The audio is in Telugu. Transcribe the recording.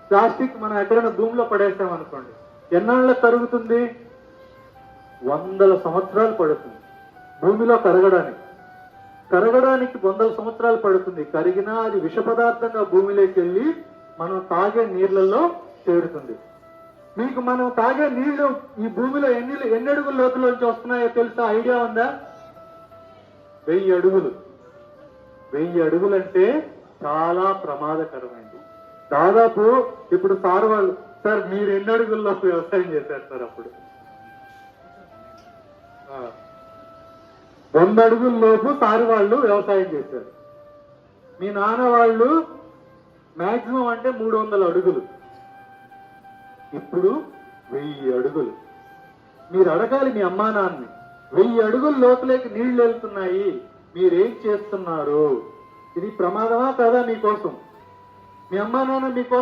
ప్లాస్టిక్ మనం ఎక్కడైనా భూమిలో పడేసామనుకోండి, ఎన్నాళ్ళకి కరుగుతుంది? 100 సంవత్సరాలు పడుతుంది భూమిలో కరగడానికి. 100 సంవత్సరాలు పడుతుంది. కరిగినా అది విష పదార్థంగా భూమిలోకి వెళ్ళి మనం తాగే నీళ్లలో చేరుతుంది. మీకు మనం తాగే నీళ్లు ఈ భూమిలో ఎన్ని అడుగుల లోతులోంచి వస్తున్నాయో తెలుసా? ఐడియా ఉందా? 1000 అడుగులు. 1000 అడుగులు అంటే చాలా ప్రమాదకరమైంది. దాదాపు ఇప్పుడు సార్ వాళ్ళు, సార్ మీరు ఎన్ని అడుగుల్లో వ్యవసాయం చేశారు సార్? అప్పుడు 100 అడుగుల లోపు సార్ వాళ్ళు వ్యవసాయం చేశారు. మీ నాన్న వాళ్ళు మాక్సిమం అంటే 300 అడుగులు. ఇప్పుడు 1000 అడుగులు. మీరు అడగాలి మీ అమ్మా నాన్నని, 1000 అడుగుల లోతులోకి నీళ్లు వెళ్తున్నాయి, మీరేం చేస్తున్నారు? ఇది ప్రమాదమా కాదా మీకోసం? మీ అమ్మా నాన్న మీకోసం